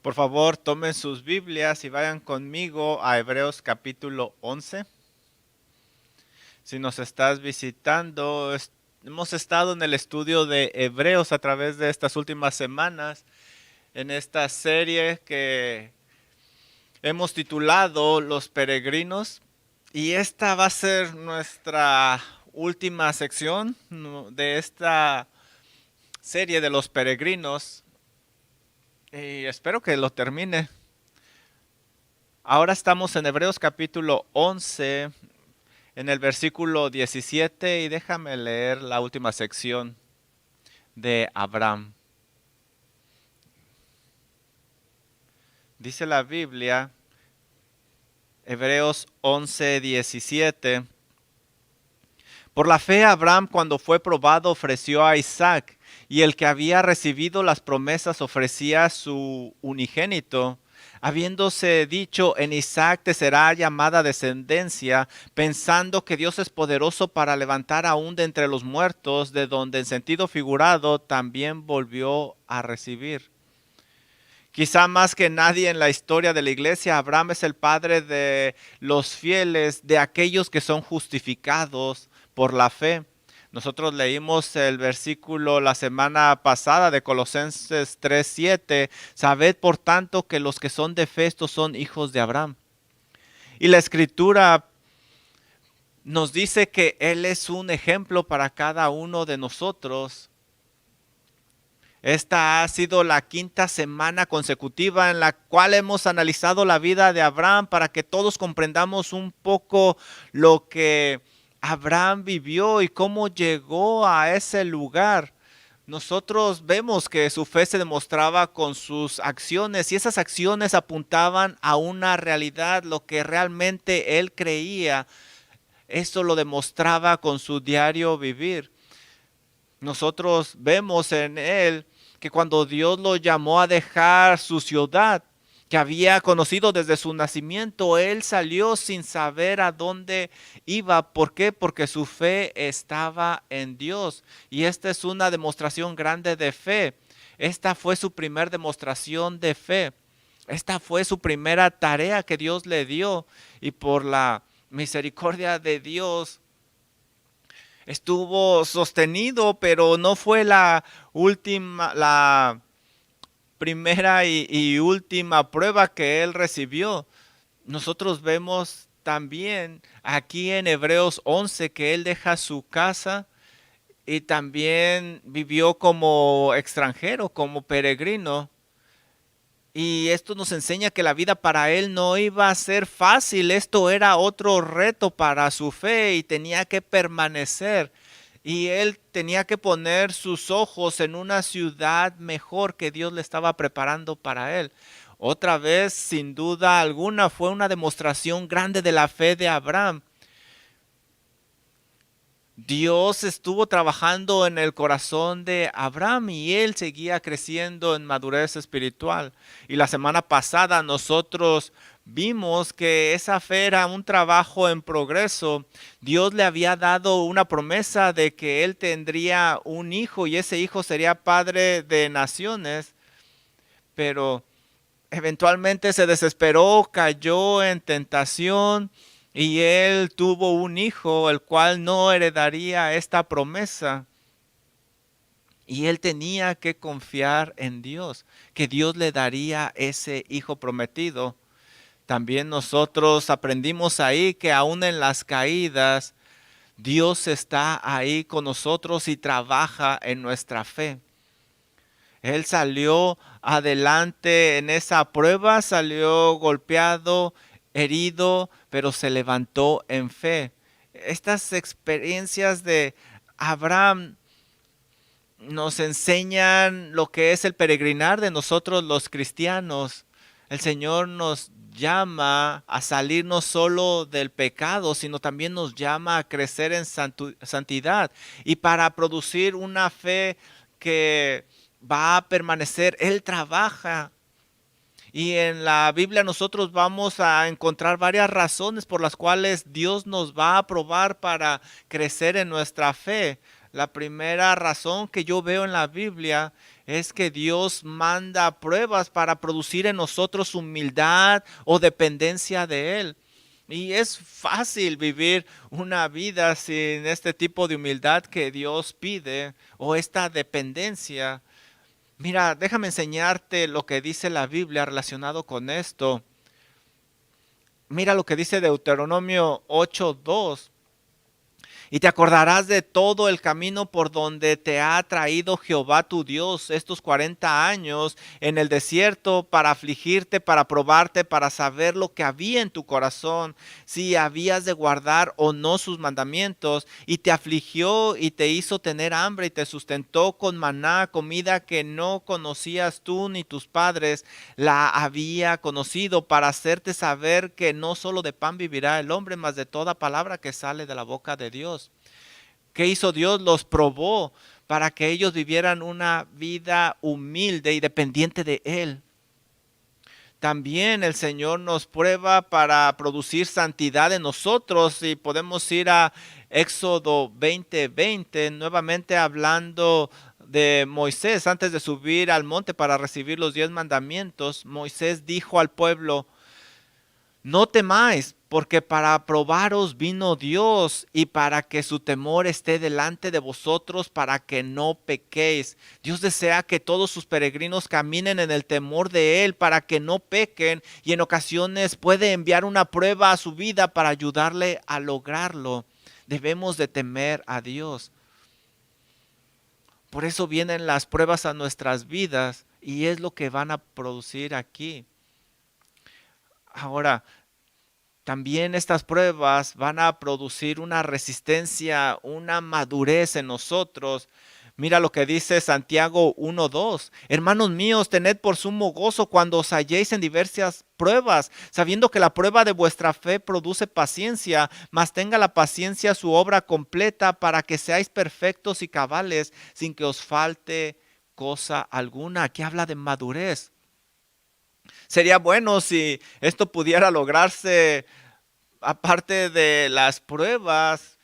Por favor, tomen sus Biblias y vayan conmigo a Hebreos capítulo 11. Si nos estás visitando, hemos estado en el estudio de Hebreos a través de estas últimas semanas, en esta serie que hemos titulado Los Peregrinos. Y esta va a ser nuestra última sección de esta serie de los peregrinos. Y espero que lo termine. Ahora estamos en Hebreos capítulo 11, en el versículo 17, y déjame leer la última sección de Abraham. Dice la Biblia, Hebreos 11, 17. Por la fe Abraham, cuando fue probado, ofreció a Isaac, y el que había recibido las promesas ofrecía su unigénito, habiéndose dicho: en Isaac te será llamada descendencia, pensando que Dios es poderoso para levantar aún de entre los muertos, de donde en sentido figurado también volvió a recibir. Quizá más que nadie en la historia de la iglesia, Abraham es el padre de los fieles, de aquellos que son justificados por la fe. Nosotros leímos el versículo la semana pasada de Colosenses 3:7. Sabed por tanto que los que son de fe, estos son hijos de Abraham. Y la escritura nos dice que Él es un ejemplo para cada uno de nosotros. Esta ha sido la quinta semana consecutiva en la cual hemos analizado la vida de Abraham para que todos comprendamos un poco lo que Abraham vivió y cómo llegó a ese lugar. Nosotros vemos que su fe se demostraba con sus acciones y esas acciones apuntaban a una realidad, lo que realmente él creía. Esto lo demostraba con su diario vivir. Nosotros vemos en él que cuando Dios lo llamó a dejar su ciudad, que había conocido desde su nacimiento, él salió sin saber a dónde iba. ¿Por qué? Porque su fe estaba en Dios. Y esta es una demostración grande de fe. Esta fue su primer demostración de fe. Esta fue su primera tarea que Dios le dio. Y por la misericordia de Dios, estuvo sostenido, pero no fue la última, la primera y última prueba que él recibió. Nosotros vemos también aquí en Hebreos 11 que él deja su casa y también vivió como extranjero, como peregrino. Y esto nos enseña que la vida para él no iba a ser fácil. Esto era otro reto para su fe y tenía que permanecer. Y él tenía que poner sus ojos en una ciudad mejor que Dios le estaba preparando para él. Otra vez, sin duda alguna, fue una demostración grande de la fe de Abraham. Dios estuvo trabajando en el corazón de Abraham y él seguía creciendo en madurez espiritual. Y la semana pasada nosotros vimos que esa fe era un trabajo en progreso. Dios le había dado una promesa de que él tendría un hijo y ese hijo sería padre de naciones, pero eventualmente se desesperó, cayó en tentación y él tuvo un hijo, el cual no heredaría esta promesa. Y él tenía que confiar en Dios, que Dios le daría ese hijo prometido. También nosotros aprendimos ahí que aún en las caídas, Dios está ahí con nosotros y trabaja en nuestra fe. Él salió adelante en esa prueba, salió golpeado, herido, pero se levantó en fe. Estas experiencias de Abraham nos enseñan lo que es el peregrinar de nosotros los cristianos. El Señor nos llama a salir no solo del pecado, sino también nos llama a crecer en santidad. Y para producir una fe que va a permanecer, Él trabaja. Y en la Biblia nosotros vamos a encontrar varias razones por las cuales Dios nos va a probar para crecer en nuestra fe. La primera razón que yo veo en la Biblia es que Dios manda pruebas para producir en nosotros humildad o dependencia de Él. Y es fácil vivir una vida sin este tipo de humildad que Dios pide o esta dependencia. Mira, déjame enseñarte lo que dice la Biblia relacionado con esto. Mira lo que dice Deuteronomio 8:2. Y te acordarás de todo el camino por donde te ha traído Jehová tu Dios estos 40 años en el desierto para afligirte, para probarte, para saber lo que había en tu corazón, si habías de guardar o no sus mandamientos. Y te afligió y te hizo tener hambre y te sustentó con maná, comida que no conocías tú ni tus padres la había conocido, para hacerte saber que no solo de pan vivirá el hombre, mas de toda palabra que sale de la boca de Dios. ¿Qué hizo Dios? Los probó para que ellos vivieran una vida humilde y dependiente de Él. También el Señor nos prueba para producir santidad en nosotros, y podemos ir a Éxodo 20:20, nuevamente hablando de Moisés. Antes de subir al monte para recibir los 10 mandamientos, Moisés dijo al pueblo: no temáis, porque para probaros vino Dios, y para que su temor esté delante de vosotros, para que no pequéis. Dios desea que todos sus peregrinos caminen en el temor de Él, para que no pequen, y en ocasiones puede enviar una prueba a su vida para ayudarle a lograrlo. Debemos de temer a Dios. Por eso vienen las pruebas a nuestras vidas, y es lo que van a producir aquí. Ahora, también estas pruebas van a producir una resistencia, una madurez en nosotros. Mira lo que dice Santiago 1:2. Hermanos míos, tened por sumo gozo cuando os halléis en diversas pruebas, sabiendo que la prueba de vuestra fe produce paciencia, mas tenga la paciencia su obra completa, para que seáis perfectos y cabales, sin que os falte cosa alguna. Aquí habla de madurez. Sería bueno si esto pudiera lograrse aparte de las pruebas,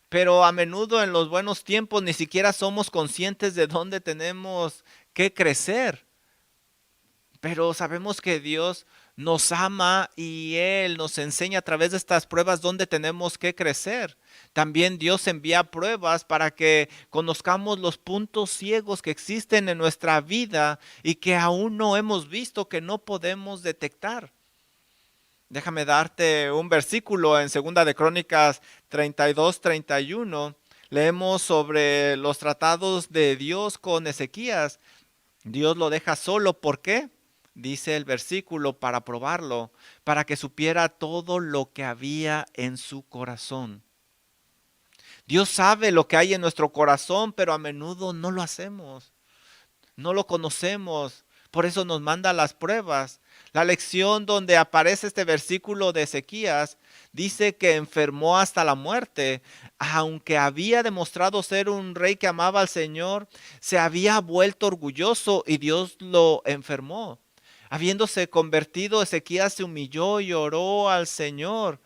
pero a menudo en los buenos tiempos ni siquiera somos conscientes de dónde tenemos que crecer. Pero sabemos que Dios nos ama y Él nos enseña a través de estas pruebas dónde tenemos que crecer. También Dios envía pruebas para que conozcamos los puntos ciegos que existen en nuestra vida y que aún no hemos visto, que no podemos detectar. Déjame darte un versículo en 2 de Crónicas 32:31. Leemos sobre los tratados de Dios con Ezequías. Dios lo deja solo. ¿Por qué? Dice el versículo: para probarlo, para que supiera todo lo que había en su corazón. Dios sabe lo que hay en nuestro corazón, pero a menudo no lo hacemos, no lo conocemos. Por eso nos manda las pruebas. La lección donde aparece este versículo de Ezequías dice que enfermó hasta la muerte. Aunque había demostrado ser un rey que amaba al Señor, se había vuelto orgulloso y Dios lo enfermó. Habiéndose convertido, Ezequías se humilló y oró al Señor,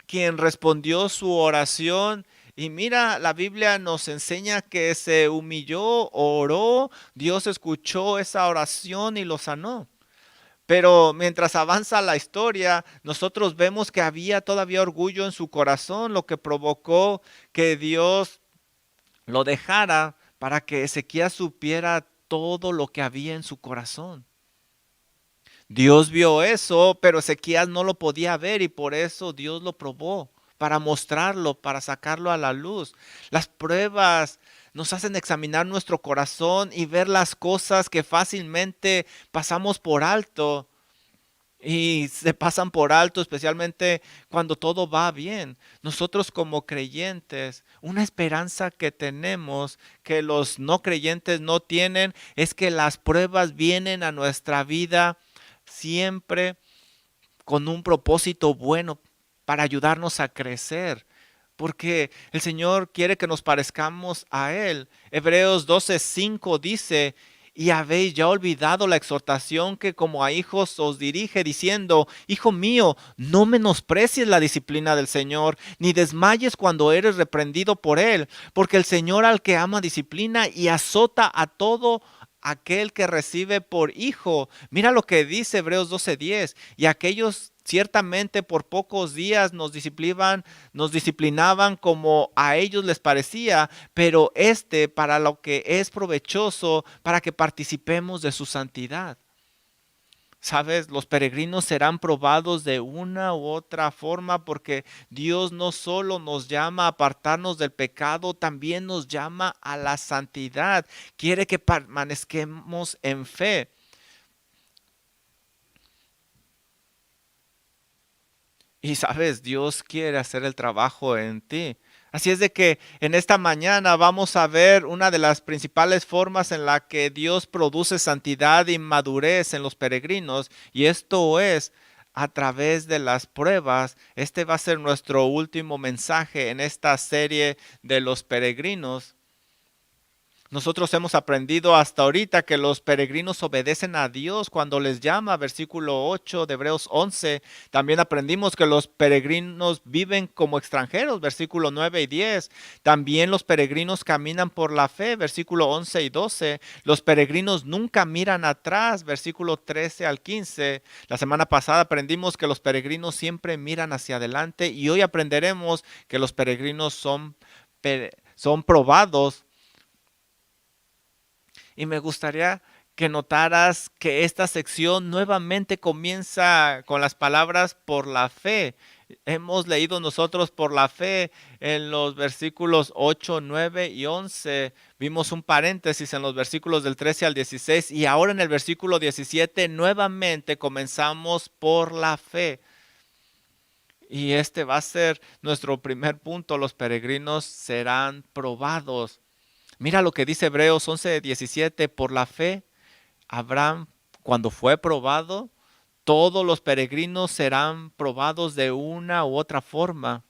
quien respondió su oración. Y mira, la Biblia nos enseña que se humilló, oró, Dios escuchó esa oración y lo sanó. Pero mientras avanza la historia, nosotros vemos que había todavía orgullo en su corazón, lo que provocó que Dios lo dejara para que Ezequías supiera todo lo que había en su corazón. Dios vio eso, pero Ezequías no lo podía ver, y por eso Dios lo probó, para mostrarlo, para sacarlo a la luz. Las pruebas nos hacen examinar nuestro corazón y ver las cosas que fácilmente pasamos por alto. Y se pasan por alto, especialmente cuando todo va bien. Nosotros como creyentes, una esperanza que tenemos que los no creyentes no tienen, es que las pruebas vienen a nuestra vida siempre con un propósito bueno, para ayudarnos a crecer, porque el Señor quiere que nos parezcamos a Él. Hebreos 12:5 dice: y habéis ya olvidado la exhortación que como a hijos os dirige, diciendo: hijo mío, no menosprecies la disciplina del Señor, ni desmayes cuando eres reprendido por Él, porque el Señor al que ama disciplina y azota a todo aquel que recibe por hijo. Mira lo que dice Hebreos 12:10. Y aquellos ciertamente por pocos días nos disciplinaban como a ellos les parecía, pero para lo que es provechoso, para que participemos de su santidad. Sabes, los peregrinos serán probados de una u otra forma porque Dios no solo nos llama a apartarnos del pecado, también nos llama a la santidad. Quiere que permanezcamos en fe. Y sabes, Dios quiere hacer el trabajo en ti. Así es de que en esta mañana vamos a ver una de las principales formas en la que Dios produce santidad y madurez en los peregrinos, y esto es a través de las pruebas. Este va a ser nuestro último mensaje en esta serie de los peregrinos. Nosotros hemos aprendido hasta ahorita que los peregrinos obedecen a Dios cuando les llama, versículo 8 de Hebreos 11. También aprendimos que los peregrinos viven como extranjeros, versículo 9 y 10. También los peregrinos caminan por la fe, versículo 11 y 12. Los peregrinos nunca miran atrás, versículo 13 al 15. La semana pasada aprendimos que los peregrinos siempre miran hacia adelante y hoy aprenderemos que los peregrinos son probados. Y me gustaría que notaras que esta sección nuevamente comienza con las palabras por la fe. Hemos leído nosotros por la fe en los versículos 8, 9 y 11. Vimos un paréntesis en los versículos del 13 al 16 y ahora en el versículo 17 nuevamente comenzamos por la fe. Y este va a ser nuestro primer punto. Los peregrinos serán probados. Mira lo que dice Hebreos 11:17. Por la fe, Abraham, cuando fue probado, todos los peregrinos serán probados de una u otra forma.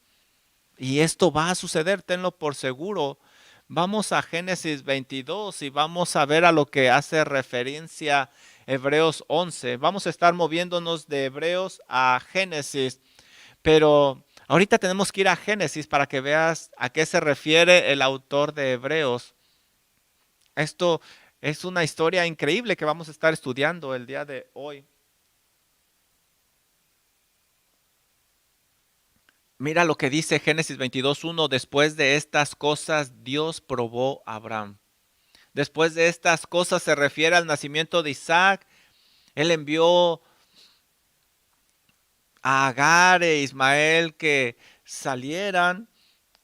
Y esto va a suceder, tenlo por seguro. Vamos a Génesis 22 y vamos a ver a lo que hace referencia Hebreos 11. Vamos a estar moviéndonos de Hebreos a Génesis. Pero ahorita tenemos que ir a Génesis para que veas a qué se refiere el autor de Hebreos. Esto es una historia increíble que vamos a estar estudiando el día de hoy. Mira lo que dice Génesis 22:1. Después de estas cosas, Dios probó a Abraham. Después de estas cosas se refiere al nacimiento de Isaac. Él envió a Agar e Ismael que salieran.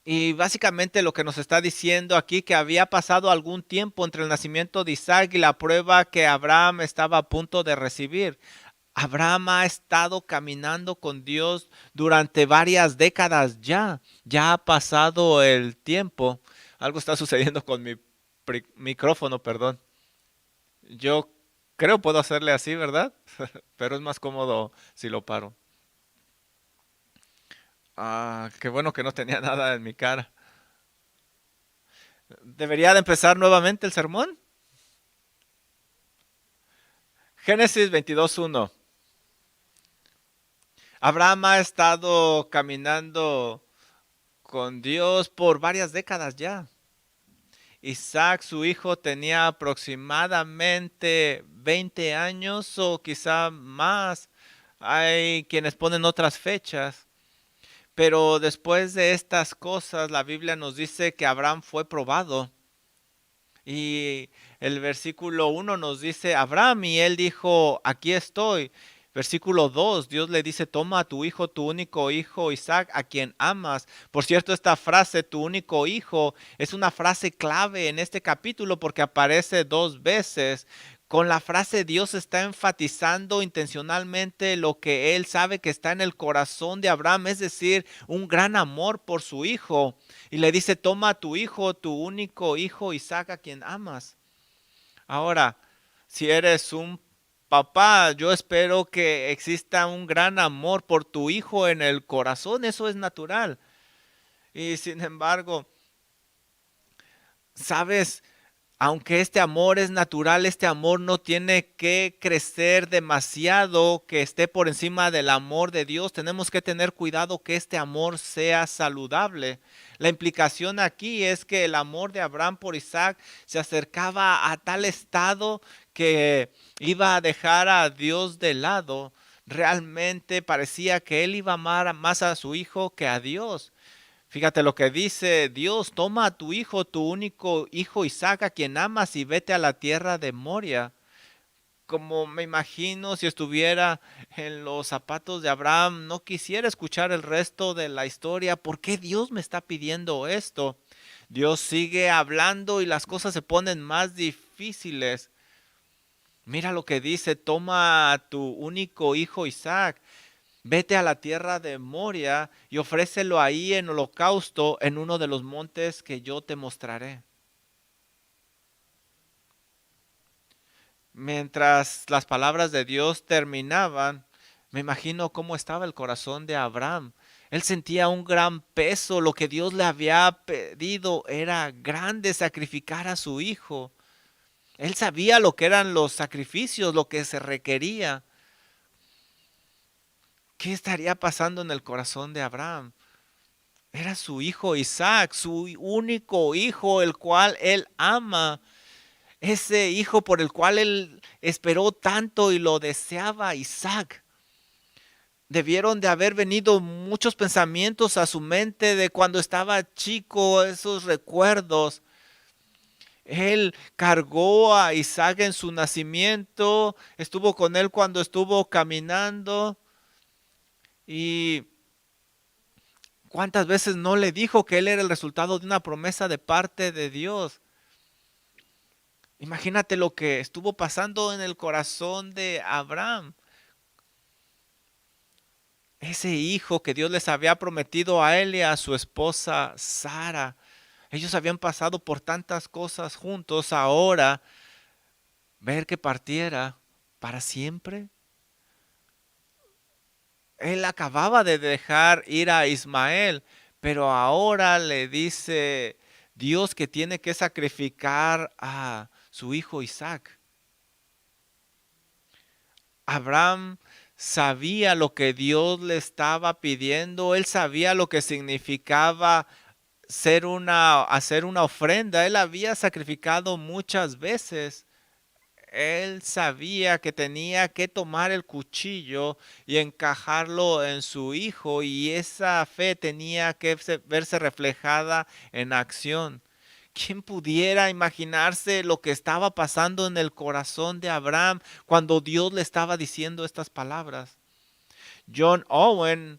Y básicamente lo que nos está diciendo aquí que había pasado algún tiempo entre el nacimiento de Isaac y la prueba que Abraham estaba a punto de recibir. Abraham ha estado caminando con Dios durante varias décadas ya. Ya ha pasado el tiempo. Algo está sucediendo con mi micrófono, perdón. Yo creo puedo hacerle así, ¿verdad? Pero es más cómodo si lo paro. Ah, qué bueno que no tenía nada en mi cara. ¿Debería de empezar nuevamente el sermón? Génesis 22:1. Abraham ha estado caminando con Dios por varias décadas ya. Isaac, su hijo, tenía aproximadamente 20 años o quizá más. Hay quienes ponen otras fechas. Pero después de estas cosas, la Biblia nos dice que Abraham fue probado. Y el versículo 1 nos dice, Abraham, y él dijo, aquí estoy. Versículo 2, Dios le dice, toma a tu hijo, tu único hijo Isaac, a quien amas. Por cierto, esta frase, tu único hijo, es una frase clave en este capítulo porque aparece dos veces. Con la frase Dios está enfatizando intencionalmente lo que él sabe que está en el corazón de Abraham, es decir, un gran amor por su hijo. Y le dice, toma a tu hijo, tu único hijo Isaac, a quien amas. Ahora, si eres un papá, yo espero que exista un gran amor por tu hijo en el corazón, eso es natural. Y sin embargo, sabes, Aunque este amor es natural, este amor no tiene que crecer demasiado, que esté por encima del amor de Dios. Tenemos que tener cuidado que este amor sea saludable. La implicación aquí es que el amor de Abraham por Isaac se acercaba a tal estado que iba a dejar a Dios de lado. Realmente parecía que él iba a amar más a su hijo que a Dios. Fíjate lo que dice Dios: toma a tu hijo, tu único hijo Isaac, a quien amas, y vete a la tierra de Moria. Como me imagino si estuviera en los zapatos de Abraham, no quisiera escuchar el resto de la historia. ¿Por qué Dios me está pidiendo esto? Dios sigue hablando y las cosas se ponen más difíciles. Mira lo que dice: toma a tu único hijo Isaac. Vete a la tierra de Moria y ofrécelo ahí en holocausto en uno de los montes que yo te mostraré. Mientras las palabras de Dios terminaban, me imagino cómo estaba el corazón de Abraham. Él sentía un gran peso. Lo que Dios le había pedido era grande: sacrificar a su hijo. Él sabía lo que eran los sacrificios, lo que se requería. ¿Qué estaría pasando en el corazón de Abraham? Era su hijo Isaac, su único hijo, el cual él ama. Ese hijo por el cual él esperó tanto y lo deseaba, Isaac. Debieron de haber venido muchos pensamientos a su mente de cuando estaba chico, esos recuerdos. Él cargó a Isaac en su nacimiento, estuvo con él cuando estuvo caminando. Y ¿cuántas veces no le dijo que él era el resultado de una promesa de parte de Dios? Imagínate lo que estuvo pasando en el corazón de Abraham. Ese hijo que Dios les había prometido a él y a su esposa Sara. Ellos habían pasado por tantas cosas juntos. Ahora, ver que partiera para siempre. Él acababa de dejar ir a Ismael, pero ahora le dice Dios que tiene que sacrificar a su hijo Isaac. Abraham sabía lo que Dios le estaba pidiendo. Él sabía lo que significaba hacer una ofrenda. Él había sacrificado muchas veces. Él sabía que tenía que tomar el cuchillo y encajarlo en su hijo, y esa fe tenía que verse reflejada en acción. ¿Quién pudiera imaginarse lo que estaba pasando en el corazón de Abraham cuando Dios le estaba diciendo estas palabras? John Owen,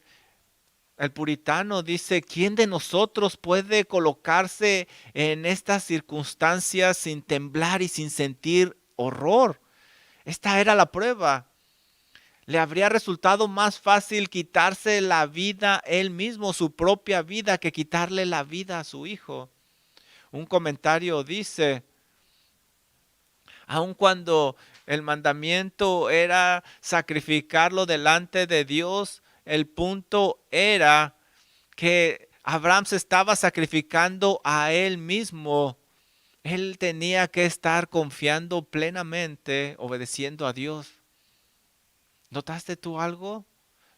el puritano, dice: ¿quién de nosotros puede colocarse en estas circunstancias sin temblar y sin sentir horror? Esta era la prueba. Le habría resultado más fácil quitarse la vida él mismo, su propia vida, que quitarle la vida a su hijo. Un comentario dice: aun cuando el mandamiento era sacrificarlo delante de Dios, el punto era que Abraham se estaba sacrificando a él mismo. Él tenía que estar confiando plenamente, obedeciendo a Dios. ¿Notaste tú algo?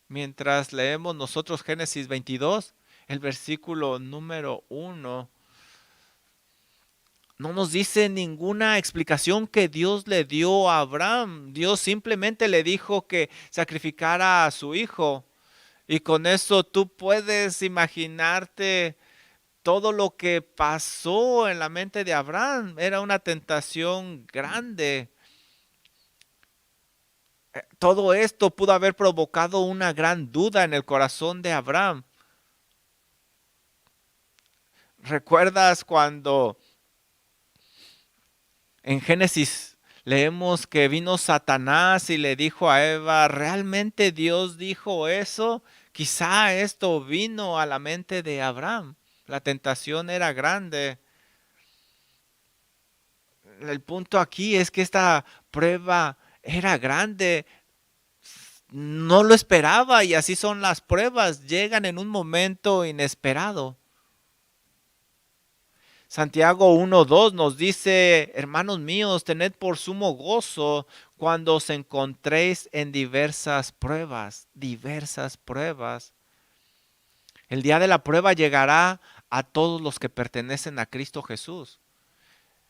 Mientras leemos nosotros Génesis 22, el versículo número 1, no nos dice ninguna explicación que Dios le dio a Abraham. Dios simplemente le dijo que sacrificara a su hijo. Y con eso tú puedes imaginarte todo lo que pasó en la mente de Abraham. Era una tentación grande. Todo esto pudo haber provocado una gran duda en el corazón de Abraham. ¿Recuerdas cuando en Génesis leemos que vino Satanás y le dijo a Eva: ¿realmente Dios dijo eso? Quizá esto vino a la mente de Abraham. La tentación era grande. El punto aquí es que esta prueba era grande. No lo esperaba, y así son las pruebas. Llegan en un momento inesperado. Santiago 1:2 nos dice, hermanos míos, tened por sumo gozo cuando os encontréis en diversas pruebas, diversas pruebas. El día de la prueba llegará a todos los que pertenecen a Cristo Jesús.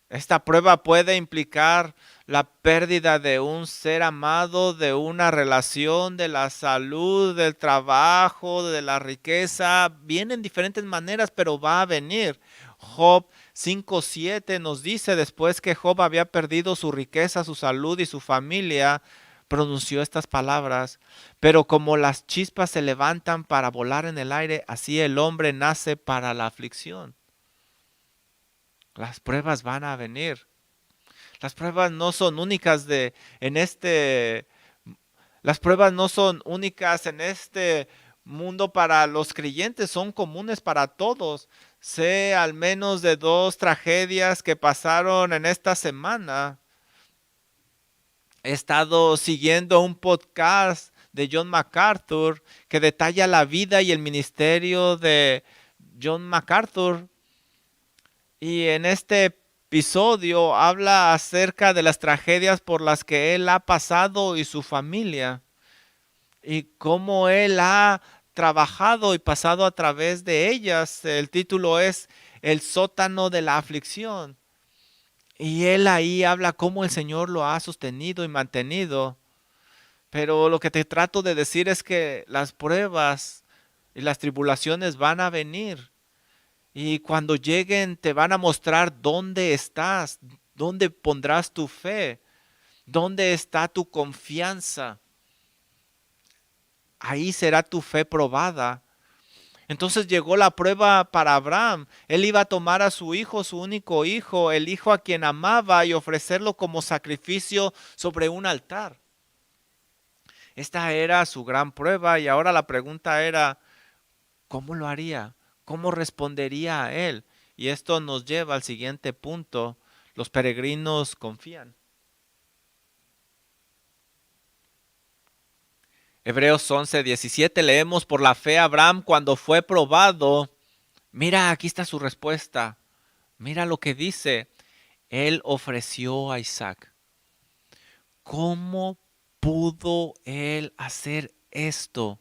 Esta prueba puede implicar la pérdida de un ser amado, de una relación, de la salud, del trabajo, de la riqueza. Viene en diferentes maneras, pero va a venir. Job 5:7 nos dice, después que Job había perdido su riqueza, su salud y su familia, pronunció estas palabras: pero como las chispas se levantan para volar en el aire, así el hombre nace para la aflicción. Las pruebas van a venir. Las pruebas no son únicas las pruebas no son únicas en este mundo para los creyentes, son comunes para todos. Sé al menos de 2 tragedias que pasaron en esta semana. He estado siguiendo un podcast de John MacArthur que detalla la vida y el ministerio de John MacArthur. Y en este episodio habla acerca de las tragedias por las que él ha pasado y su familia, y cómo él ha trabajado y pasado a través de ellas. El título es El sótano de la aflicción. Y él ahí habla cómo el Señor lo ha sostenido y mantenido. Pero lo que te trato de decir es que las pruebas y las tribulaciones van a venir. Y cuando lleguen te van a mostrar dónde estás, dónde pondrás tu fe, dónde está tu confianza. Ahí será tu fe probada. Entonces llegó la prueba para Abraham. Él iba a tomar a su hijo, su único hijo, el hijo a quien amaba, y ofrecerlo como sacrificio sobre un altar. Esta era su gran prueba, y ahora la pregunta era, ¿cómo lo haría? ¿Cómo respondería a él? Y esto nos lleva al siguiente punto. Los peregrinos confían. Hebreos 11:17 leemos: por la fe Abraham, cuando fue probado, mira, aquí está su respuesta. Mira lo que dice. Él ofreció a Isaac. ¿Cómo pudo él hacer esto?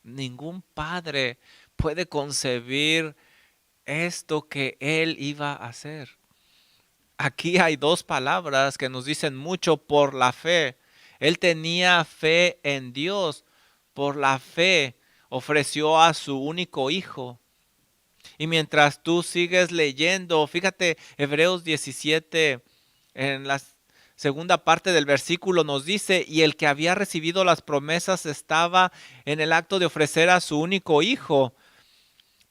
Ningún padre puede concebir esto que él iba a hacer. Aquí hay 2 palabras que nos dicen mucho: por la fe. Él tenía fe en Dios. Por la fe ofreció a su único hijo. Y mientras tú sigues leyendo, fíjate, Hebreos 17, en la segunda parte del versículo nos dice, y el que había recibido las promesas estaba en el acto de ofrecer a su único hijo.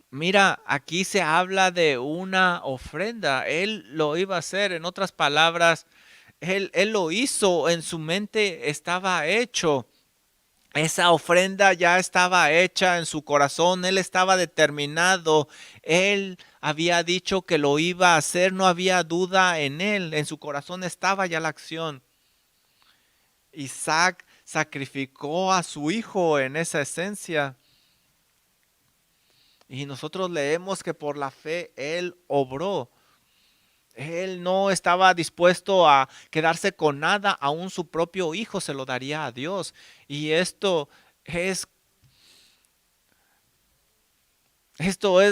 Mira, aquí se habla de una ofrenda. Él lo iba a hacer. En otras palabras, él lo hizo. En su mente estaba hecho. Esa ofrenda ya estaba hecha en su corazón. Él estaba determinado. Él había dicho que lo iba a hacer. No había duda en él. En su corazón estaba ya la acción. Isaac sacrificó a su hijo en esa esencia. Y nosotros leemos que por la fe él obró. Él no estaba dispuesto a quedarse con nada, aún su propio hijo se lo daría a Dios. Y esto es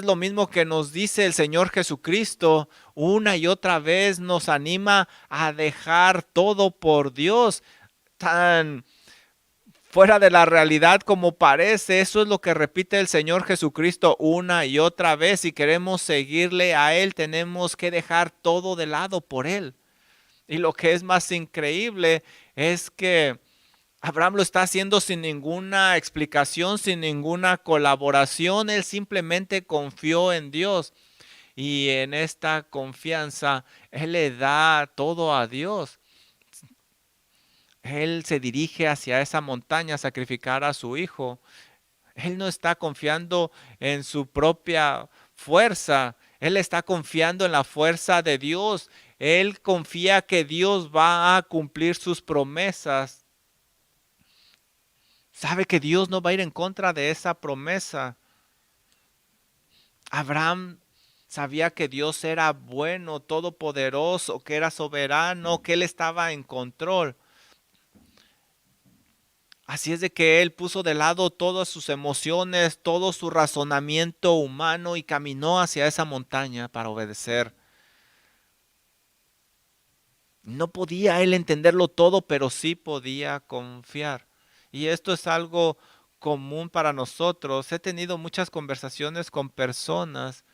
lo mismo que nos dice el Señor Jesucristo. Una y otra vez nos anima a dejar todo por Dios. Tan fuera de la realidad como parece, eso es lo que repite el Señor Jesucristo una y otra vez. Si queremos seguirle a Él, tenemos que dejar todo de lado por Él. Y lo que es más increíble es que Abraham lo está haciendo sin ninguna explicación, sin ninguna colaboración. Él simplemente confió en Dios. Y en esta confianza, Él le da todo a Dios. Él se dirige hacia esa montaña a sacrificar a su hijo. Él no está confiando en su propia fuerza. Él está confiando en la fuerza de Dios. Él confía que Dios va a cumplir sus promesas. Sabe que Dios no va a ir en contra de esa promesa. Abraham Sabía que Dios era bueno, todopoderoso, que era soberano, que Él estaba en control. Así es de que Él puso de lado todas sus emociones, todo su razonamiento humano y caminó hacia esa montaña para obedecer. No podía Él entenderlo todo, pero sí podía confiar. Y esto es algo común para nosotros. He tenido muchas conversaciones con personas.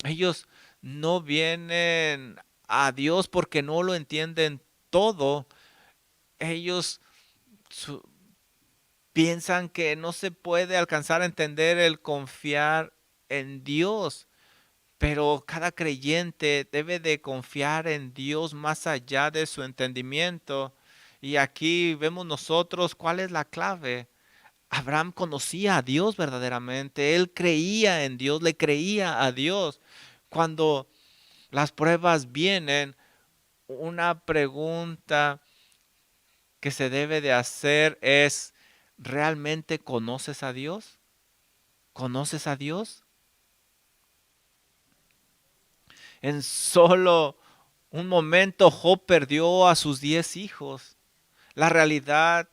Ellos no vienen a Dios porque no lo entienden todo. Ellos su- piensan que no se puede alcanzar a entender el confiar en Dios. Pero cada creyente debe de confiar en Dios más allá de su entendimiento. Y aquí vemos nosotros cuál es la clave. Abraham conocía a Dios verdaderamente. Él creía en Dios, le creía a Dios. Cuando las pruebas vienen, una pregunta que se debe de hacer es, ¿realmente conoces a Dios? ¿Conoces a Dios? En solo un momento Job perdió a sus 10 hijos. La realidad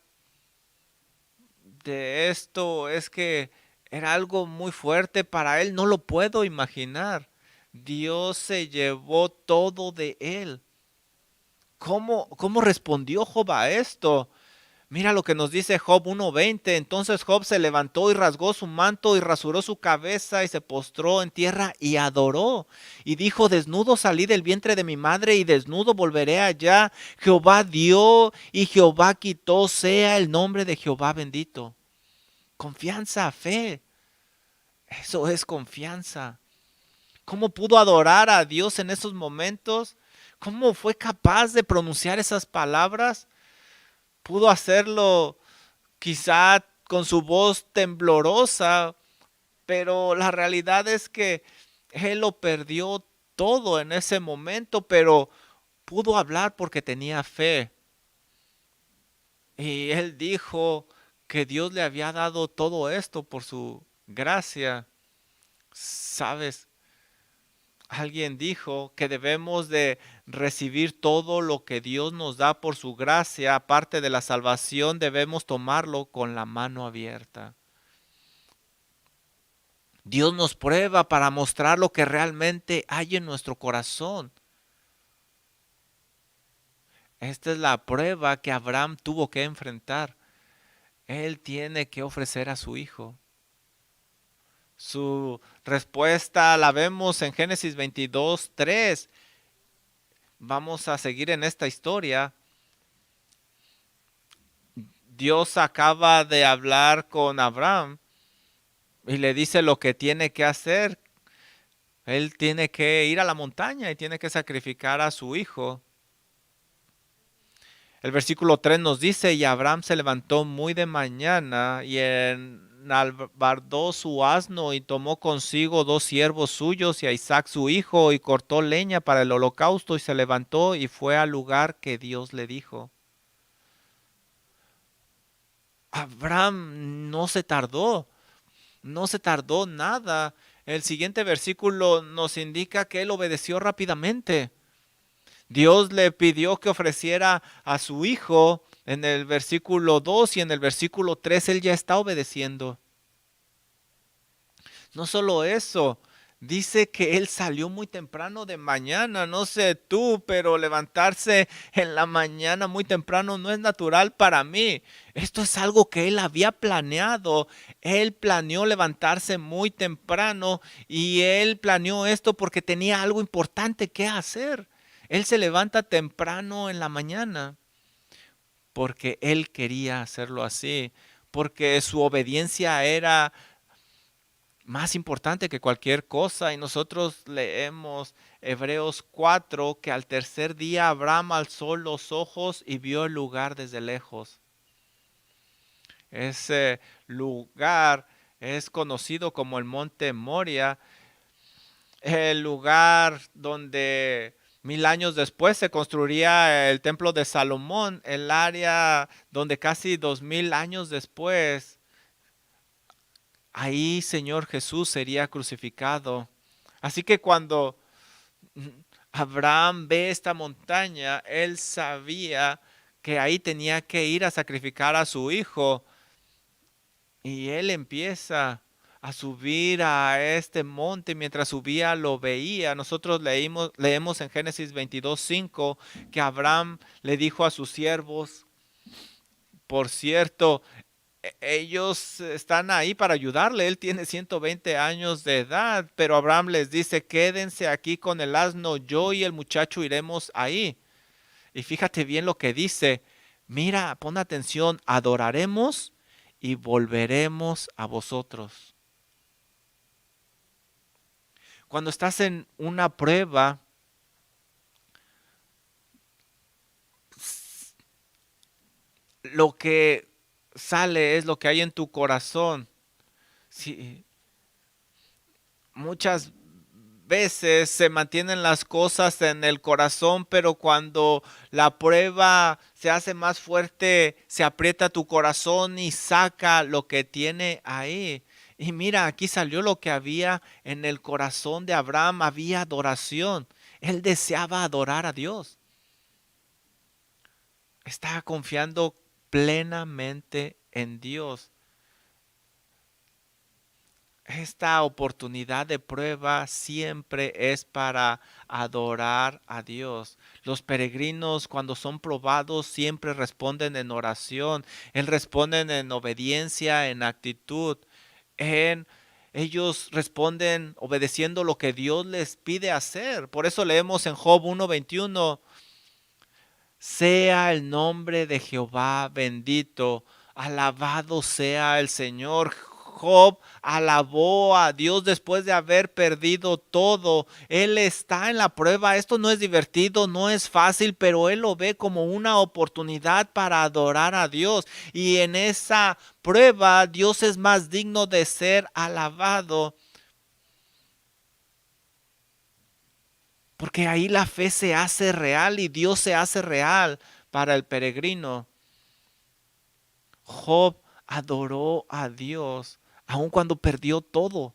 de esto es que era algo muy fuerte para él, no lo puedo imaginar. Dios se llevó todo de él. ¿Cómo respondió Job a esto? Mira lo que nos dice Job 1:20. Entonces Job se levantó y rasgó su manto y rasuró su cabeza y se postró en tierra y adoró. Y dijo, desnudo salí del vientre de mi madre y desnudo volveré allá. Jehová dio y Jehová quitó, sea el nombre de Jehová bendito. Confianza, fe. Eso es confianza. ¿Cómo pudo adorar a Dios en esos momentos? ¿Cómo fue capaz de pronunciar esas palabras? Pudo hacerlo quizá con su voz temblorosa, pero la realidad es que él lo perdió todo en ese momento, pero pudo hablar porque tenía fe. Y él dijo que Dios le había dado todo esto por su gracia. ¿Sabes? Alguien dijo que debemos de recibir todo lo que Dios nos da por su gracia, aparte de la salvación, debemos tomarlo con la mano abierta. Dios nos prueba para mostrar lo que realmente hay en nuestro corazón. Esta es la prueba que Abraham tuvo que enfrentar. Él tiene que ofrecer a su hijo. Su respuesta la vemos en Génesis 22:3. Vamos a seguir en esta historia. Dios acaba de hablar con Abraham y le dice lo que tiene que hacer. Él tiene que ir a la montaña y tiene que sacrificar a su hijo. El versículo 3 nos dice, y Abraham se levantó muy de mañana y enalbardó su asno y tomó consigo 2 siervos suyos y a Isaac su hijo y cortó leña para el holocausto y se levantó y fue al lugar que Dios le dijo. Abraham no se tardó nada. El siguiente versículo nos indica que él obedeció rápidamente. Dios le pidió que ofreciera a su hijo en el versículo 2 y en el versículo 3 él ya está obedeciendo. No solo eso, dice que él salió muy temprano de mañana. No sé tú, pero levantarse en la mañana muy temprano no es natural para mí. Esto es algo que él había planeado. Él planeó levantarse muy temprano y él planeó esto porque tenía algo importante que hacer. Él se levanta temprano en la mañana porque él quería hacerlo así, porque su obediencia era más importante que cualquier cosa. Y nosotros leemos Hebreos 4, que al tercer día Abraham alzó los ojos y vio el lugar desde lejos. Ese lugar es conocido como el monte Moria, el lugar donde 1000 años después se construiría el templo de Salomón, el área donde casi 2000 años después ahí Señor Jesús sería crucificado. Así que cuando Abraham ve esta montaña, él sabía que ahí tenía que ir a sacrificar a su hijo. Y él empieza a subir a este monte. Mientras subía lo veía. Nosotros leemos en Génesis 22:5 que Abraham le dijo a sus siervos, por cierto, ellos están ahí para ayudarle. Él tiene 120 años de edad, pero Abraham les dice, quédense aquí con el asno, yo y el muchacho iremos ahí. Y fíjate bien lo que dice. Mira, pon atención, adoraremos y volveremos a vosotros. Cuando estás en una prueba, lo que sale es lo que hay en tu corazón. Si, muchas veces se mantienen las cosas en el corazón, pero cuando la prueba se hace más fuerte, se aprieta tu corazón y saca lo que tiene ahí. Y mira, aquí salió lo que había en el corazón de Abraham, había adoración. Él deseaba adorar a Dios. Estaba confiando plenamente en Dios. Esta oportunidad de prueba siempre es para adorar a Dios. Los peregrinos cuando son probados siempre responden en oración. Él responden en obediencia, en actitud. En, ellos responden obedeciendo lo que Dios les pide hacer. Por eso leemos en Job 1:21. Sea el nombre de Jehová bendito, alabado sea el Señor. Job alabó a Dios después de haber perdido todo. Él está en la prueba. Esto no es divertido, no es fácil, pero él lo ve como una oportunidad para adorar a Dios. Y en esa prueba Dios es más digno de ser alabado. Porque ahí la fe se hace real y Dios se hace real para el peregrino. Job adoró a Dios aun cuando perdió todo.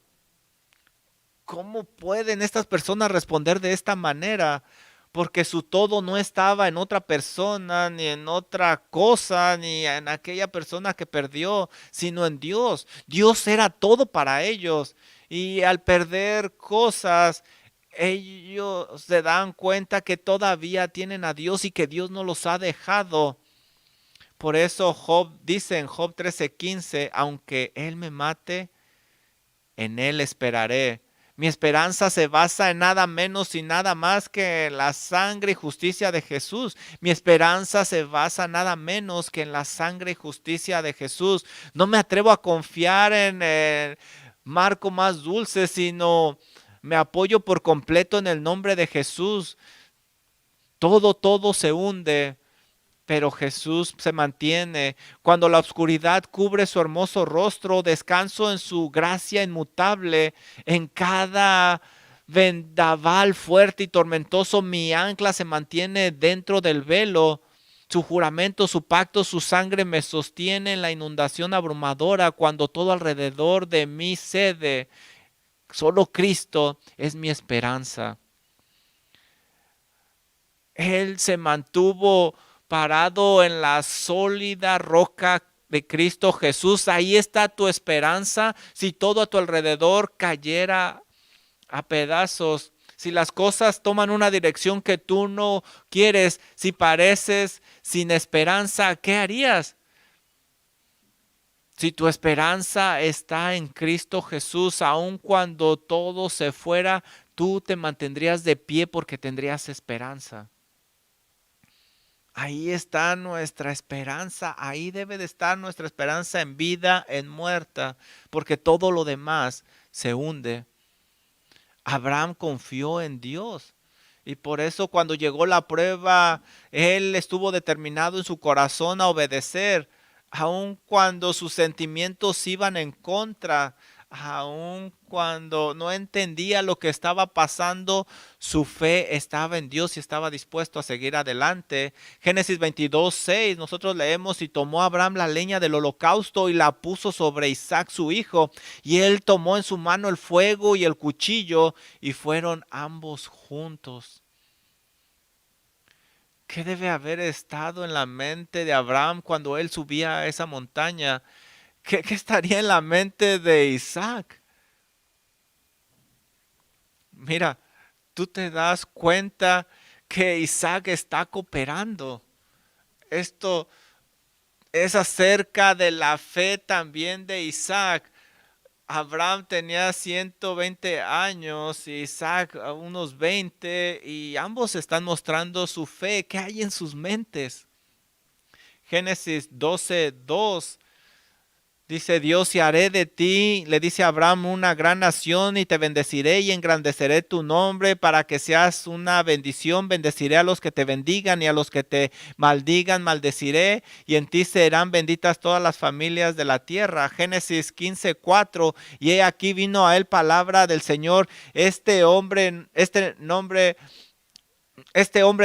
¿Cómo pueden estas personas responder de esta manera? Porque su todo no estaba en otra persona, ni en otra cosa, ni en aquella persona que perdió, sino en Dios. Dios era todo para ellos. Y al perder cosas, ellos se dan cuenta que todavía tienen a Dios y que Dios no los ha dejado. Por eso Job dice en Job 13:15, aunque Él me mate, en Él esperaré. Mi esperanza se basa en nada menos y nada más que la sangre y justicia de Jesús. Mi esperanza se basa nada menos que en la sangre y justicia de Jesús. No me atrevo a confiar en el marco más dulce, sino me apoyo por completo en el nombre de Jesús. Todo se hunde, pero Jesús se mantiene. Cuando la oscuridad cubre su hermoso rostro, descanso en su gracia inmutable. En cada vendaval fuerte y tormentoso, mi ancla se mantiene dentro del velo. Su juramento, su pacto, su sangre me sostiene en la inundación abrumadora cuando todo alrededor de mí cede. Solo Cristo es mi esperanza. Él se mantuvo parado en la sólida roca de Cristo Jesús. Ahí está tu esperanza. Si todo a tu alrededor cayera a pedazos, si las cosas toman una dirección que tú no quieres, si pareces sin esperanza, ¿qué harías? Si tu esperanza está en Cristo Jesús, aun cuando todo se fuera, tú te mantendrías de pie porque tendrías esperanza. Ahí está nuestra esperanza, ahí debe de estar nuestra esperanza en vida, en muerta, porque todo lo demás se hunde. Abraham confió en Dios y por eso cuando llegó la prueba, él estuvo determinado en su corazón a obedecer, aun cuando sus sentimientos iban en contra. Aun cuando no entendía lo que estaba pasando, su fe estaba en Dios y estaba dispuesto a seguir adelante. Génesis 22:6, nosotros leemos: y tomó Abraham la leña del holocausto y la puso sobre Isaac su hijo, y él tomó en su mano el fuego y el cuchillo, y fueron ambos juntos. ¿Qué debe haber estado en la mente de Abraham cuando él subía a esa montaña? ¿Qué estaría en la mente de Isaac? Mira, tú te das cuenta que Isaac está cooperando. Esto es acerca de la fe también de Isaac. Abraham tenía 120 años y Isaac unos 20, y ambos están mostrando su fe. ¿Qué hay en sus mentes? Génesis 12:2 dice: Dios, y haré de ti, le dice a Abraham, una gran nación, y te bendeciré y engrandeceré tu nombre para que seas una bendición. Bendeciré a los que te bendigan, y a los que te maldigan maldeciré, y en ti serán benditas todas las familias de la tierra. Génesis 15:4, y he aquí vino a él palabra del Señor: este hombre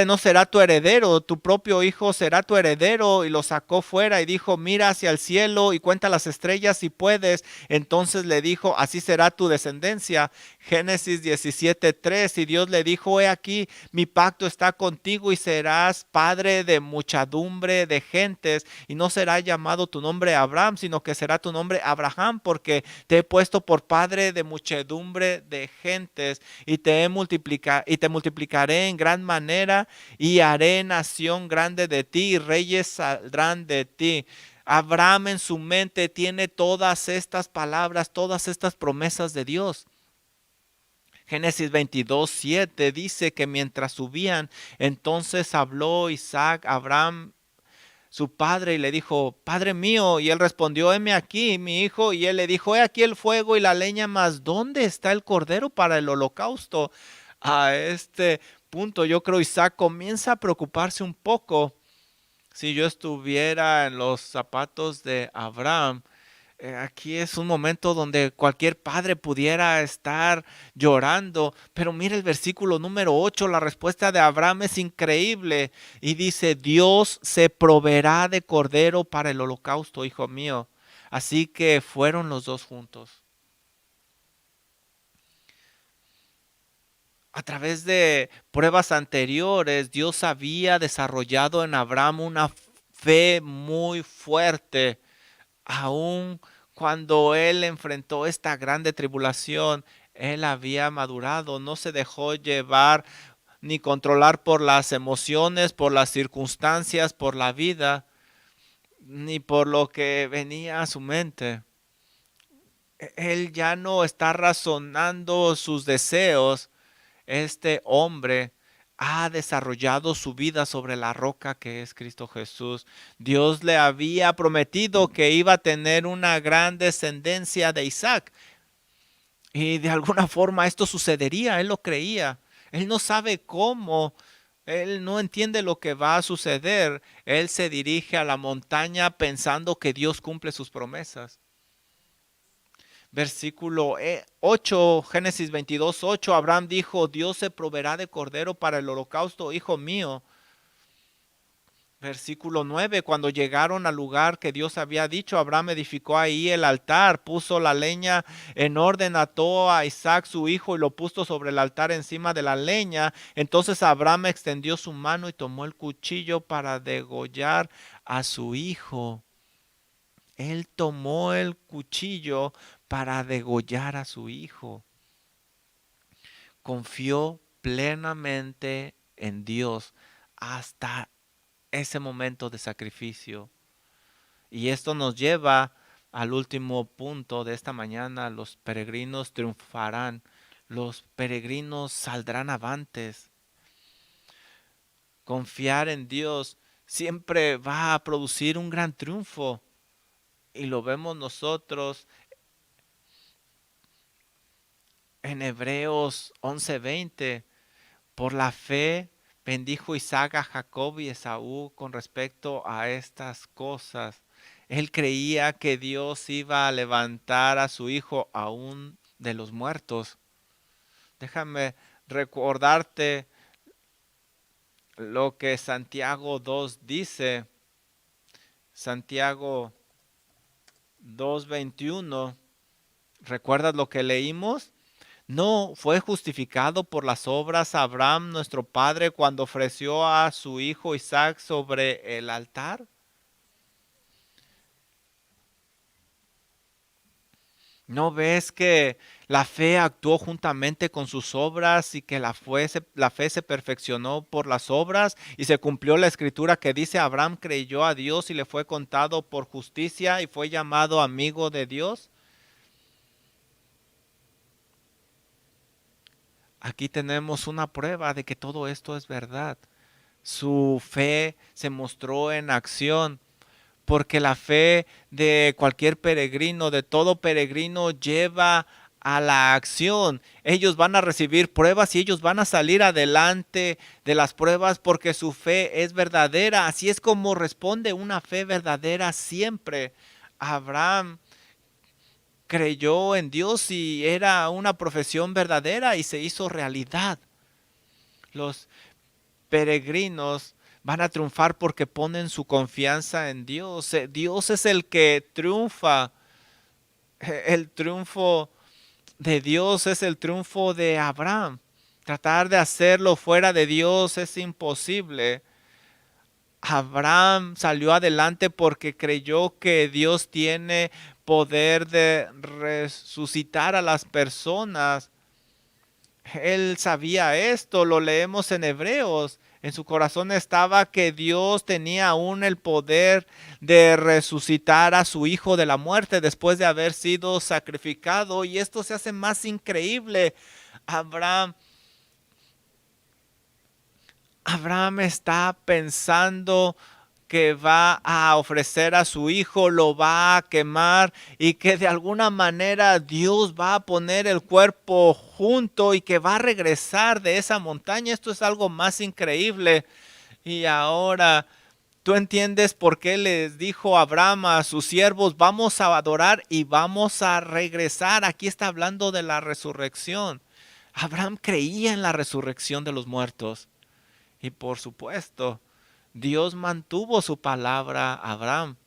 no será tu heredero, tu propio hijo será tu heredero. Y lo sacó fuera y dijo: mira hacia el cielo y cuenta las estrellas si puedes. Entonces le dijo: así será tu descendencia. Génesis 17:3, y Dios le dijo: he aquí, mi pacto está contigo, y serás padre de muchedumbre de gentes, y no será llamado tu nombre Abraham, sino que será tu nombre Abraham, porque te he puesto por padre de muchedumbre de gentes, y te multiplicaré en gran manera, y haré nación grande de ti, y reyes saldrán de ti. Abraham en su mente tiene todas estas palabras, todas estas promesas de Dios. Génesis 22:7 dice que mientras subían, entonces habló Isaac a Abraham su padre y le dijo: Padre mío. Y él respondió: heme aquí, mi hijo. Y él le dijo: he aquí el fuego y la leña, mas ¿dónde está el cordero para el holocausto? A este punto yo creo Isaac comienza a preocuparse un poco. Si yo estuviera en los zapatos de Abraham, aquí es un momento donde cualquier padre pudiera estar llorando. Pero mira el versículo número 8, la respuesta de Abraham es increíble. Y dice: Dios se proveerá de cordero para el holocausto, hijo mío. Así que fueron los dos juntos. A través de pruebas anteriores, Dios había desarrollado en Abraham una fe muy fuerte. Aun cuando él enfrentó esta grande tribulación, él había madurado, no se dejó llevar ni controlar por las emociones, por las circunstancias, por la vida, ni por lo que venía a su mente. Él ya no está razonando sus deseos. Este hombre ha desarrollado su vida sobre la roca que es Cristo Jesús. Dios le había prometido que iba a tener una gran descendencia de Isaac. Y de alguna forma esto sucedería, él lo creía. Él no sabe cómo, él no entiende lo que va a suceder. Él se dirige a la montaña pensando que Dios cumple sus promesas. Versículo 8, Génesis 22:8, Abraham dijo: Dios se proveerá de cordero para el holocausto, hijo mío. Versículo 9, cuando llegaron al lugar que Dios había dicho, Abraham edificó ahí el altar, puso la leña en orden, ató a Isaac su hijo y lo puso sobre el altar encima de la leña. Entonces Abraham extendió su mano y tomó el cuchillo para degollar a su hijo. Él tomó el cuchillo para degollar a su hijo. Confió plenamente en Dios hasta ese momento de sacrificio. Y esto nos lleva al último punto de esta mañana: los peregrinos triunfarán, los peregrinos saldrán avantes. Confiar en Dios siempre va a producir un gran triunfo, y lo vemos nosotros en Hebreos 11:20. Por la fe bendijo Isaac a Jacob y Esaú con respecto a estas cosas. Él creía que Dios iba a levantar a su hijo aún de los muertos. Déjame recordarte lo que Santiago 2 dice. Santiago 2:21. ¿Recuerdas lo que leímos? ¿No fue justificado por las obras Abraham, nuestro padre, cuando ofreció a su hijo Isaac sobre el altar? ¿No ves que la fe actuó juntamente con sus obras y que la fe se perfeccionó por las obras y se cumplió la escritura que dice: Abraham creyó a Dios y le fue contado por justicia y fue llamado amigo de Dios? Aquí tenemos una prueba de que todo esto es verdad. Su fe se mostró en acción, porque la fe de cualquier peregrino, de todo peregrino, lleva a la acción. Ellos van a recibir pruebas y ellos van a salir adelante de las pruebas porque su fe es verdadera. Así es como responde una fe verdadera siempre. Abraham creyó en Dios y era una profesión verdadera y se hizo realidad. Los peregrinos van a triunfar porque ponen su confianza en Dios. Dios es el que triunfa. El triunfo de Dios es el triunfo de Abraham. Tratar de hacerlo fuera de Dios es imposible. Abraham salió adelante porque creyó que Dios tiene poder de resucitar a las personas. Él sabía esto, lo leemos en Hebreos. En su corazón estaba que Dios tenía aún el poder de resucitar a su hijo de la muerte después de haber sido sacrificado. Y esto se hace más increíble. Abraham, Abraham está pensando que va a ofrecer a su hijo, lo va a quemar y que de alguna manera Dios va a poner el cuerpo junto y que va a regresar de esa montaña. Esto es algo más increíble. Y ahora tú entiendes por qué les dijo Abraham a sus siervos: vamos a adorar y vamos a regresar. Aquí está hablando de la resurrección. Abraham creía en la resurrección de los muertos. Y por supuesto, Dios mantuvo su palabra a Abraham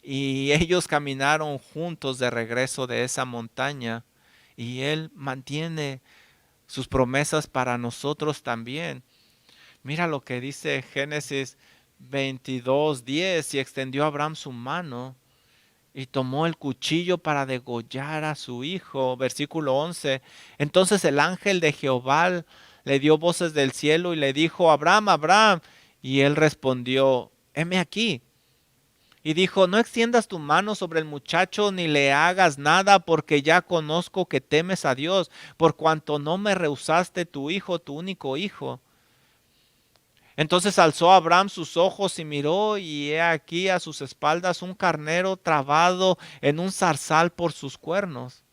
y ellos caminaron juntos de regreso de esa montaña, y Él mantiene sus promesas para nosotros también. Mira lo que dice Génesis 22:10: y extendió Abraham su mano y tomó el cuchillo para degollar a su hijo. Versículo 11: entonces el ángel de Jehová le dio voces del cielo y le dijo: Abraham, Abraham. Y él respondió: heme aquí. Y dijo: no extiendas tu mano sobre el muchacho ni le hagas nada, porque ya conozco que temes a Dios, por cuanto no me rehusaste tu hijo, tu único hijo. Entonces alzó Abraham sus ojos y miró, y he aquí a sus espaldas un carnero trabado en un zarzal por sus cuernos.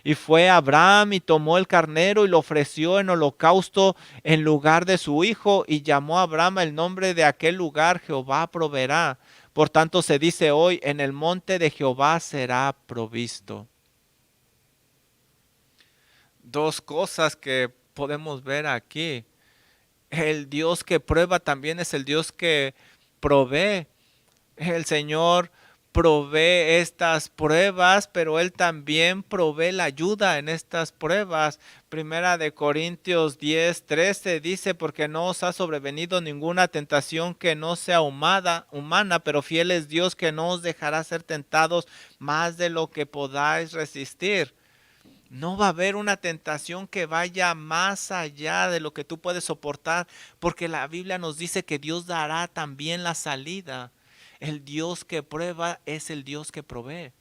Y fue Abraham y tomó el carnero y lo ofreció en holocausto en lugar de su hijo, y llamó a Abraham el nombre de aquel lugar: Jehová proveerá. Por tanto se dice hoy: en el monte de Jehová será provisto. Dos cosas que podemos ver aquí. El Dios que prueba también es el Dios que provee. El Señor provee estas pruebas, pero Él también provee la ayuda en estas pruebas. Primera de Corintios 10:13 dice: porque no os ha sobrevenido ninguna tentación que no sea humana, pero fiel es Dios, que no os dejará ser tentados más de lo que podáis resistir. No va a haber una tentación que vaya más allá de lo que tú puedes soportar, porque la Biblia nos dice que Dios dará también la salida. El Dios que prueba es el Dios que provee.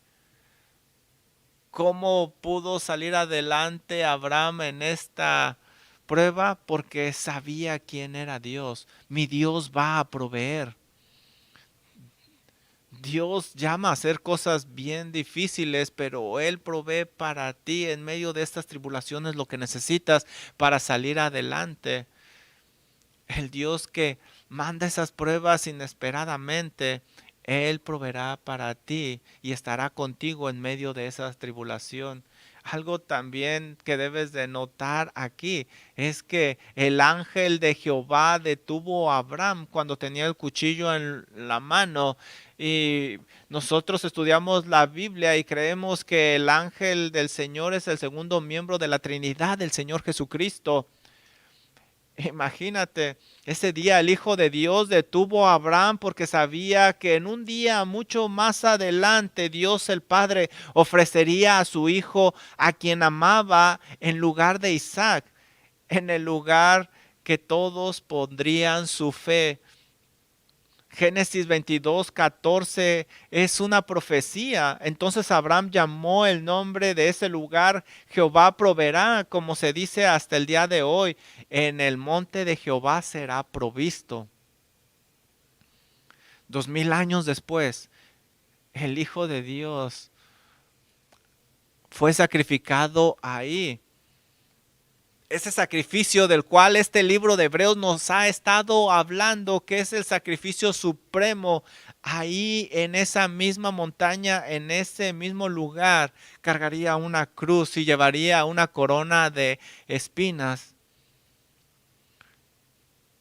¿Cómo pudo salir adelante Abraham en esta prueba? Porque sabía quién era Dios. Mi Dios va a proveer. Dios llama a hacer cosas bien difíciles, pero Él provee para ti en medio de estas tribulaciones lo que necesitas para salir adelante. El Dios que manda esas pruebas inesperadamente Él proveerá para ti y estará contigo en medio de esa tribulación. Algo también que debes de notar aquí es que el ángel de Jehová detuvo a Abraham cuando tenía el cuchillo en la mano. Y nosotros estudiamos la Biblia y creemos que el ángel del Señor es el segundo miembro de la Trinidad del Señor Jesucristo. Imagínate, ese día el Hijo de Dios detuvo a Abraham porque sabía que en un día mucho más adelante Dios el Padre ofrecería a su Hijo a quien amaba en lugar de Isaac, en el lugar que todos pondrían su fe. Génesis 22:14 es una profecía. Entonces Abraham llamó el nombre de ese lugar Jehová proveerá, como se dice hasta el día de hoy, en el monte de Jehová será provisto. 2000 años después, el Hijo de Dios fue sacrificado ahí. Ese sacrificio del cual este libro de Hebreos nos ha estado hablando, que es el sacrificio supremo, ahí en esa misma montaña, en ese mismo lugar, cargaría una cruz y llevaría una corona de espinas.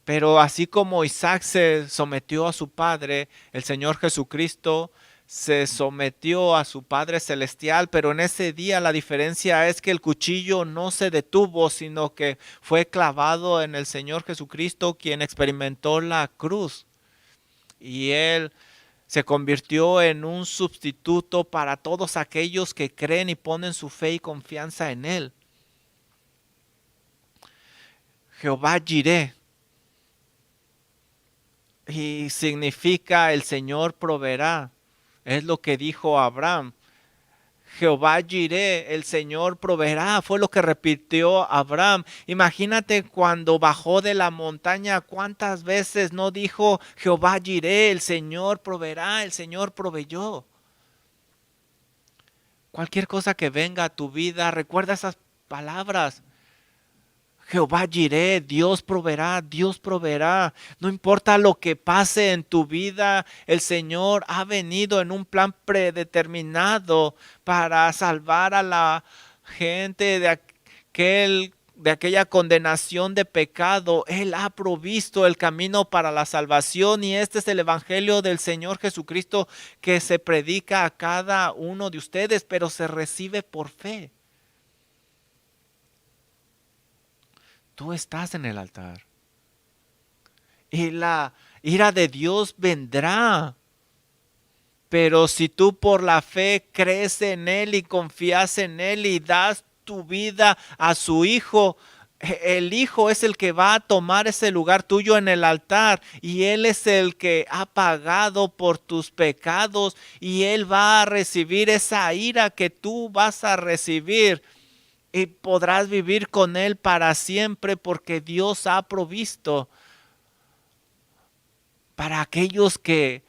Pero así como Isaac se sometió a su padre, el Señor Jesucristo se sometió a su Padre Celestial, pero en ese día la diferencia es que el cuchillo no se detuvo, sino que fue clavado en el Señor Jesucristo, quien experimentó la cruz. Y Él se convirtió en un sustituto para todos aquellos que creen y ponen su fe y confianza en Él. Jehová Jireh, y significa el Señor proveerá. Es lo que dijo Abraham. Jehová Jireh, el Señor proveerá, fue lo que repitió Abraham. Imagínate cuando bajó de la montaña, cuántas veces no dijo Jehová Jireh, el Señor proveerá, el Señor proveyó. Cualquier cosa que venga a tu vida, recuerda esas palabras. Jehová Jireh, Dios proveerá, Dios proveerá. No importa lo que pase en tu vida, el Señor ha venido en un plan predeterminado para salvar a la gente de aquella condenación de pecado. Él ha provisto el camino para la salvación y este es el evangelio del Señor Jesucristo que se predica a cada uno de ustedes, pero se recibe por fe. Tú estás en el altar. Y la ira de Dios vendrá. Pero si tú por la fe crees en Él y confías en Él y das tu vida a su Hijo, el Hijo es el que va a tomar ese lugar tuyo en el altar y Él es el que ha pagado por tus pecados y Él va a recibir esa ira que tú vas a recibir. Y podrás vivir con Él para siempre porque Dios ha provisto para aquellos que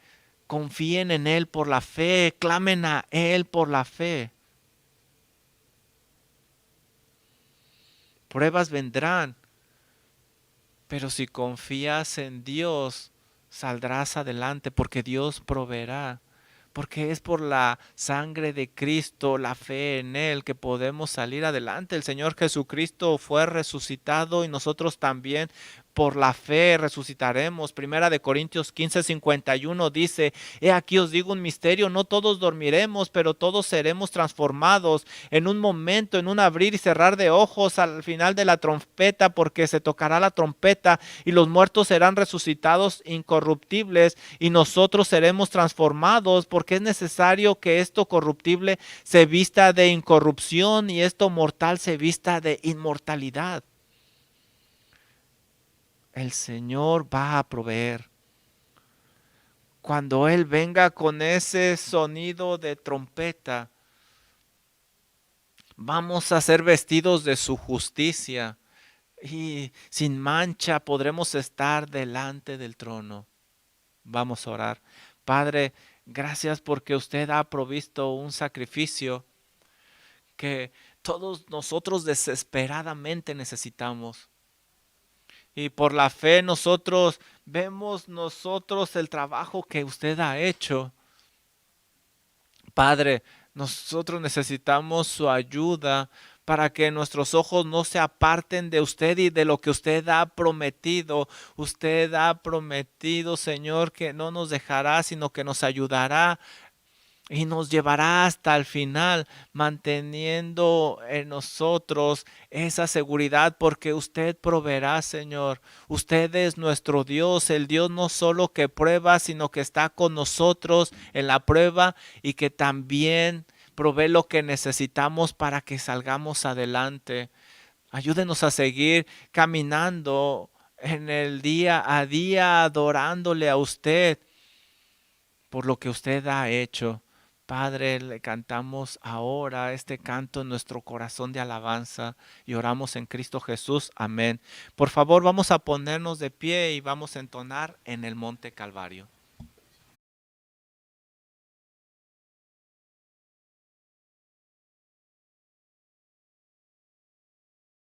confíen en Él por la fe, clamen a Él por la fe. Pruebas vendrán, pero si confías en Dios, saldrás adelante porque Dios proveerá. Porque es por la sangre de Cristo, la fe en Él, que podemos salir adelante. El Señor Jesucristo fue resucitado y nosotros también por la fe resucitaremos. Primera de Corintios 15:51 dice, he aquí os digo un misterio, no todos dormiremos, pero todos seremos transformados en un momento, en un abrir y cerrar de ojos al final de la trompeta, porque se tocará la trompeta y los muertos serán resucitados incorruptibles y nosotros seremos transformados, porque es necesario que esto corruptible se vista de incorrupción y esto mortal se vista de inmortalidad. El Señor va a proveer. Cuando Él venga con ese sonido de trompeta, vamos a ser vestidos de su justicia y sin mancha podremos estar delante del trono. Vamos a orar. Padre, gracias porque usted ha provisto un sacrificio que todos nosotros desesperadamente necesitamos. Y por la fe nosotros vemos el trabajo que usted ha hecho. Padre, nosotros necesitamos su ayuda para que nuestros ojos no se aparten de usted y de lo que usted ha prometido. Usted ha prometido, Señor, que no nos dejará, sino que nos ayudará y nos llevará hasta el final, manteniendo en nosotros esa seguridad, porque usted proveerá, Señor. Usted es nuestro Dios, el Dios no solo que prueba, sino que está con nosotros en la prueba y que también provee lo que necesitamos para que salgamos adelante. Ayúdenos a seguir caminando en el día a día, adorándole a usted por lo que usted ha hecho. Padre, le cantamos ahora este canto en nuestro corazón de alabanza y oramos en Cristo Jesús. Amén. Por favor, vamos a ponernos de pie y vamos a entonar en el Monte Calvario.